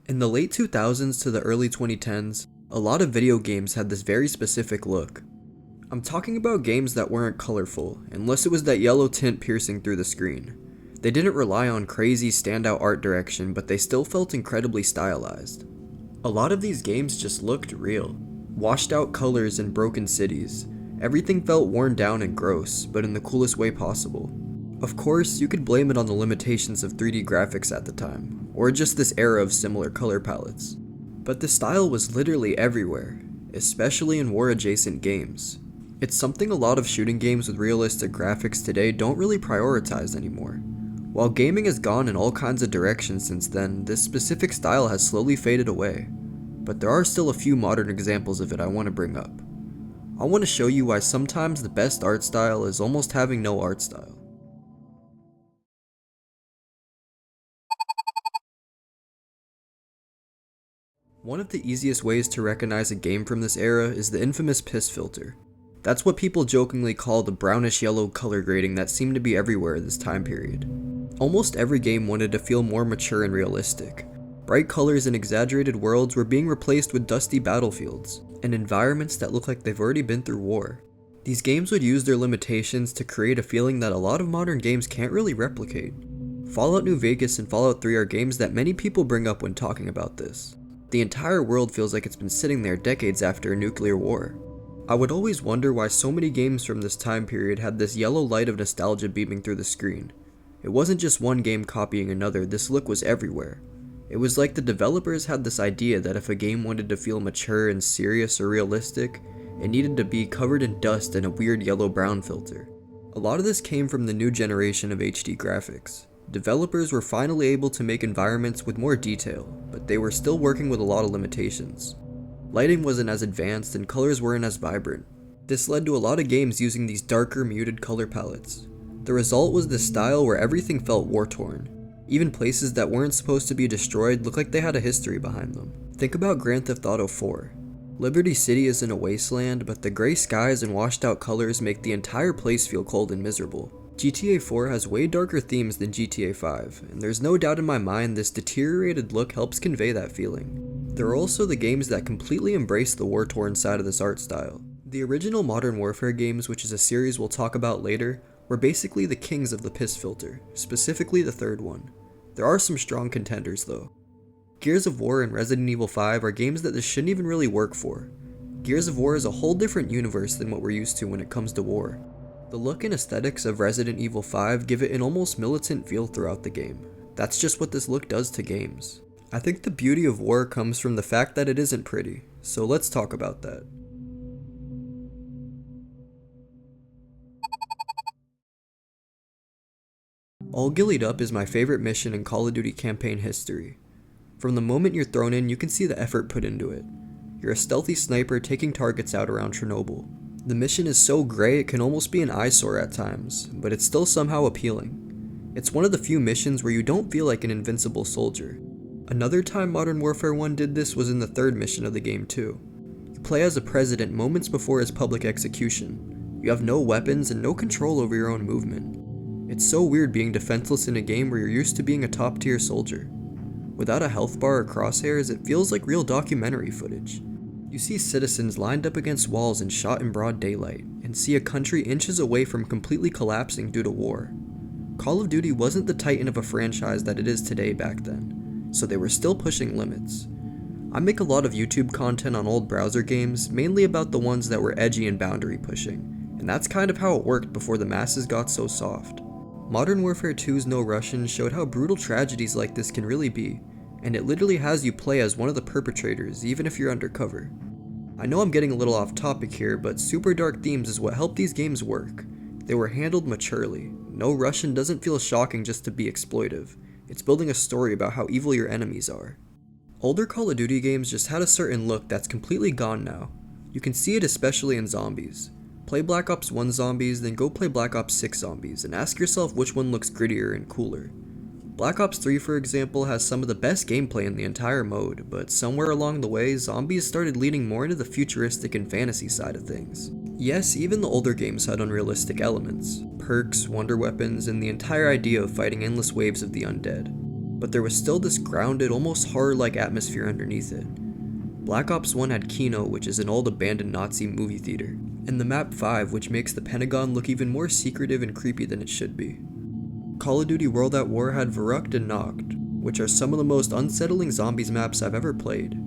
In the late 2000s to the early 2010s, a lot of video games had this very specific look. I'm talking about games that weren't colorful, unless it was that yellow tint piercing through the screen. They didn't rely on crazy standout art direction, but they still felt incredibly stylized. A lot of these games just looked real. Washed out colors and broken cities. Everything felt worn down and gross, but in the coolest way possible. Of course, you could blame it on the limitations of 3D graphics at the time, or just this era of similar color palettes. But the style was literally everywhere, especially in war-adjacent games. It's something a lot of shooting games with realistic graphics today don't really prioritize anymore. While gaming has gone in all kinds of directions since then, this specific style has slowly faded away. But there are still a few modern examples of it I want to bring up. I want to show you why sometimes the best art style is almost having no art style. One of the easiest ways to recognize a game from this era is the infamous piss filter. That's what people jokingly call the brownish yellow color grading that seemed to be everywhere this time period. Almost every game wanted to feel more mature and realistic. Bright colors and exaggerated worlds were being replaced with dusty battlefields, and environments that look like they've already been through war. These games would use their limitations to create a feeling that a lot of modern games can't really replicate. Fallout New Vegas and Fallout 3 are games that many people bring up when talking about this. The entire world feels like it's been sitting there decades after a nuclear war. I would always wonder why so many games from this time period had this yellow light of nostalgia beaming through the screen. It wasn't just one game copying another, this look was everywhere. It was like the developers had this idea that if a game wanted to feel mature and serious or realistic, it needed to be covered in dust and a weird yellow-brown filter. A lot of this came from the new generation of HD graphics. Developers were finally able to make environments with more detail, but they were still working with a lot of limitations. Lighting wasn't as advanced and colors weren't as vibrant. This led to a lot of games using these darker, muted color palettes. The result was this style where everything felt war-torn. Even places that weren't supposed to be destroyed looked like they had a history behind them. Think about Grand Theft Auto 4. Liberty City is in a wasteland, but the gray skies and washed out colors make the entire place feel cold and miserable. GTA 4 has way darker themes than GTA 5, and there's no doubt in my mind this deteriorated look helps convey that feeling. There are also the games that completely embrace the war-torn side of this art style. The original Modern Warfare games, which is a series we'll talk about later, were basically the kings of the piss filter, specifically the third one. There are some strong contenders though. Gears of War and Resident Evil 5 are games that this shouldn't even really work for. Gears of War is a whole different universe than what we're used to when it comes to war. The look and aesthetics of Resident Evil 5 give it an almost militant feel throughout the game. That's just what this look does to games. I think the beauty of war comes from the fact that it isn't pretty, so let's talk about that. All Gillied Up is my favorite mission in Call of Duty campaign history. From the moment you're thrown in, you can see the effort put into it. You're a stealthy sniper taking targets out around Chernobyl. The mission is so gray it can almost be an eyesore at times, but it's still somehow appealing. It's one of the few missions where you don't feel like an invincible soldier. Another time Modern Warfare 1 did this was in the third mission of the game too. You play as a president moments before his public execution. You have no weapons and no control over your own movement. It's so weird being defenseless in a game where you're used to being a top tier soldier. Without a health bar or crosshairs, it feels like real documentary footage. You see citizens lined up against walls and shot in broad daylight, and see a country inches away from completely collapsing due to war. Call of Duty wasn't the titan of a franchise that it is today back then, so they were still pushing limits. I make a lot of YouTube content on old browser games, mainly about the ones that were edgy and boundary pushing, and that's kind of how it worked before the masses got so soft. Modern Warfare 2's No Russian showed how brutal tragedies like this can really be, and it literally has you play as one of the perpetrators even if you're undercover. I know I'm getting a little off topic here, but super dark themes is what helped these games work. They were handled maturely. No Russian doesn't feel shocking just to be exploitive. It's building a story about how evil your enemies are. Older Call of Duty games just had a certain look that's completely gone now. You can see it especially in zombies. Play Black Ops 1 zombies, then go play Black Ops 6 zombies, and ask yourself which one looks grittier and cooler. Black Ops 3, for example, has some of the best gameplay in the entire mode, but somewhere along the way, zombies started leaning more into the futuristic and fantasy side of things. Yes, even the older games had unrealistic elements, perks, wonder weapons, and the entire idea of fighting endless waves of the undead. but there was still this grounded, almost horror-like atmosphere underneath it. Black Ops 1 had Kino, which is an old abandoned Nazi movie theater, and the map 5, which makes the Pentagon look even more secretive and creepy than it should be. Call of Duty World at War had Verrückt and Nacht, which are some of the most unsettling zombies maps I've ever played.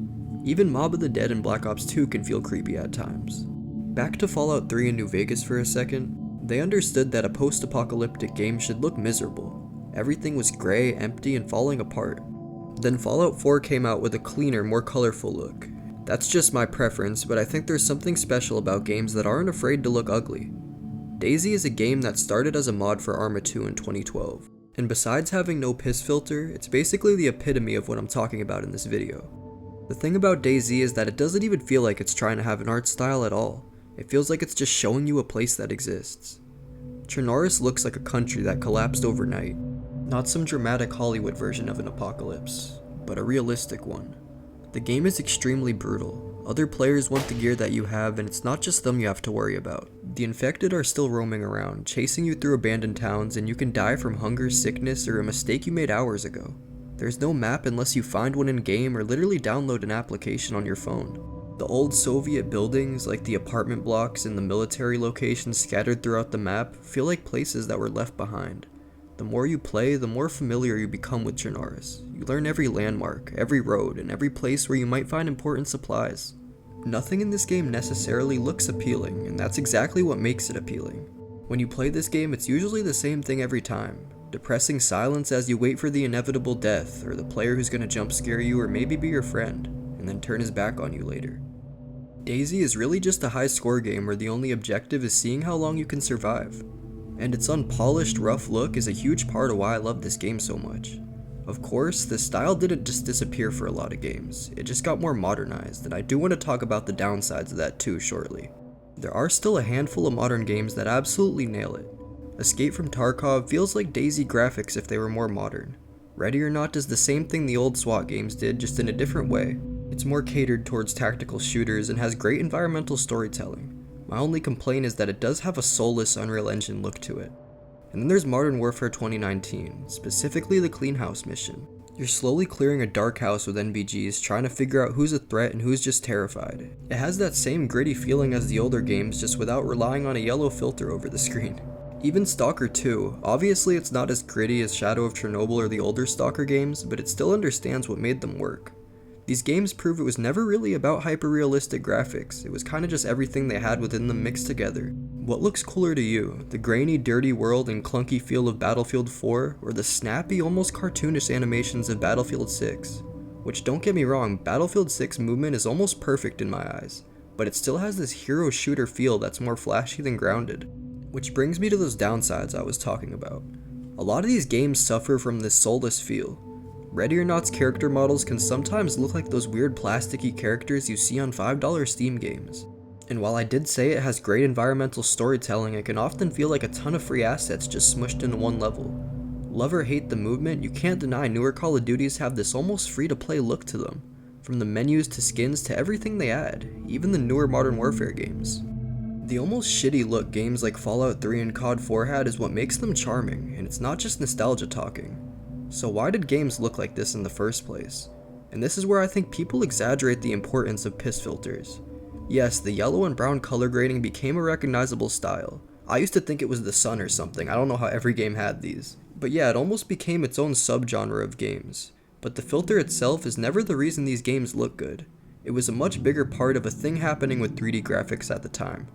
Even Mob of the Dead and Black Ops 2 can feel creepy at times. Back to Fallout 3 in New Vegas for a second, they understood that a post-apocalyptic game should look miserable. Everything was gray, empty, and falling apart. Then Fallout 4 came out with a cleaner, more colorful look. That's just my preference, but I think there's something special about games that aren't afraid to look ugly. DayZ is a game that started as a mod for Arma 2 in 2012, and besides having no piss filter, it's basically the epitome of what I'm talking about in this video. The thing about DayZ is that it doesn't even feel like it's trying to have an art style at all. It feels like it's just showing you a place that exists. Chernarus looks like a country that collapsed overnight. Not some dramatic Hollywood version of an apocalypse, but a realistic one. The game is extremely brutal. Other players want the gear that you have, and it's not just them you have to worry about. The infected are still roaming around, chasing you through abandoned towns, and you can die from hunger, sickness, or a mistake you made hours ago. There's no map unless you find one in-game or literally download an application on your phone. The old Soviet buildings, like the apartment blocks and the military locations scattered throughout the map, feel like places that were left behind. The more you play, the more familiar you become with Chernarus. You learn every landmark, every road, and every place where you might find important supplies. Nothing in this game necessarily looks appealing, and that's exactly what makes it appealing. When you play this game, it's usually the same thing every time. Depressing silence as you wait for the inevitable death, or the player who's gonna jump scare you or maybe be your friend, and then turn his back on you later. DayZ is really just a high score game where the only objective is seeing how long you can survive. And its unpolished, rough look is a huge part of why I love this game so much. Of course, the style didn't just disappear for a lot of games, it just got more modernized, and I do want to talk about the downsides of that too shortly. There are still a handful of modern games that absolutely nail it. Escape from Tarkov feels like DayZ graphics if they were more modern. Ready or Not does the same thing the old SWAT games did, just in a different way. It's more catered towards tactical shooters and has great environmental storytelling. My only complaint is that it does have a soulless Unreal Engine look to it. And then there's Modern Warfare 2019, specifically the Clean House mission. You're slowly clearing a dark house with NVGs, trying to figure out who's a threat and who's just terrified. It has that same gritty feeling as the older games, just without relying on a yellow filter over the screen. Even Stalker 2, obviously it's not as gritty as Shadow of Chernobyl or the older Stalker games, but it still understands what made them work. These games prove it was never really about hyper-realistic graphics, it was kinda just everything they had within them mixed together. What looks cooler to you, the grainy, dirty world and clunky feel of Battlefield 4, or the snappy, almost cartoonish animations of Battlefield 6? Which, don't get me wrong, Battlefield 6 movement is almost perfect in my eyes, but it still has this hero shooter feel that's more flashy than grounded. Which brings me to those downsides I was talking about. A lot of these games suffer from this soulless feel. Ready or Not's character models can sometimes look like those weird plasticky characters you see on $5 Steam games. And while I did say it has great environmental storytelling, it can often feel like a ton of free assets just smushed into one level. Love or hate the movement, you can't deny newer Call of Duties have this almost free-to-play look to them. From the menus to skins to everything they add, even the newer Modern Warfare games. The almost shitty look games like Fallout 3 and COD 4 had is what makes them charming, and it's not just nostalgia talking. So why did games look like this in the first place? And this is where I think people exaggerate the importance of piss filters. Yes, the yellow and brown color grading became a recognizable style. I used to think it was the sun or something, I don't know how every game had these. But yeah, it almost became its own subgenre of games. But the filter itself is never the reason these games look good. It was a much bigger part of a thing happening with 3D graphics at the time.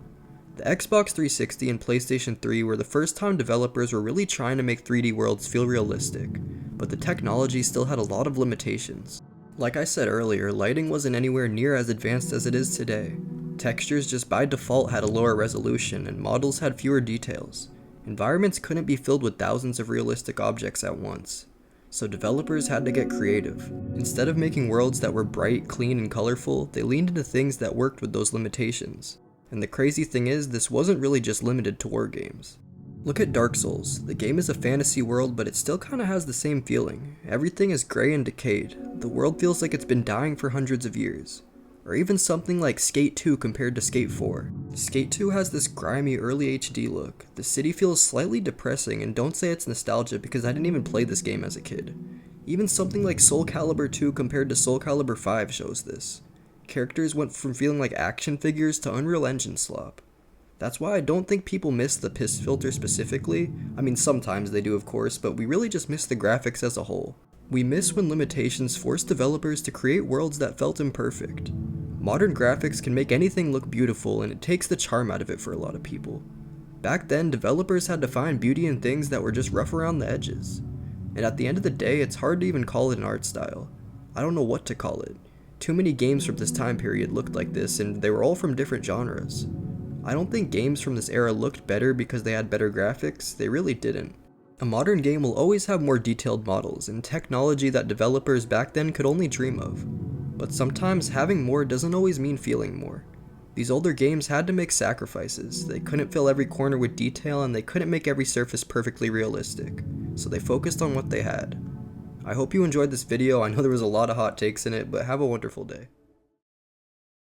The Xbox 360 and PlayStation 3 were the first time developers were really trying to make 3D worlds feel realistic, but the technology still had a lot of limitations. Like I said earlier, lighting wasn't anywhere near as advanced as it is today. Textures just by default had a lower resolution, and models had fewer details. Environments couldn't be filled with thousands of realistic objects at once. So developers had to get creative. Instead of making worlds that were bright, clean, and colorful, they leaned into things that worked with those limitations. And the crazy thing is, this wasn't really just limited to war games. Look at Dark Souls. The game is a fantasy world, but it still kinda has the same feeling. Everything is gray and decayed. The world feels like it's been dying for hundreds of years. Or even something like Skate 2 compared to Skate 4. Skate 2 has this grimy early HD look. The city feels slightly depressing, and don't say it's nostalgia because I didn't even play this game as a kid. Even something like Soul Calibur 2 compared to Soul Calibur 5 shows this. Characters went from feeling like action figures to Unreal Engine slop. That's why I don't think people miss the piss filter specifically. I mean, sometimes they do of course, but we really just miss the graphics as a whole. We miss when limitations force developers to create worlds that felt imperfect. Modern graphics can make anything look beautiful, and it takes the charm out of it for a lot of people. Back then, developers had to find beauty in things that were just rough around the edges. And at the end of the day, it's hard to even call it an art style. I don't know what to call it. Too many games from this time period looked like this, and they were all from different genres. I don't think games from this era looked better because they had better graphics, they really didn't. A modern game will always have more detailed models and technology that developers back then could only dream of. But sometimes having more doesn't always mean feeling more. These older games had to make sacrifices. They couldn't fill every corner with detail, and they couldn't make every surface perfectly realistic, so they focused on what they had. I hope you enjoyed this video. I know there was a lot of hot takes in it, but have a wonderful day.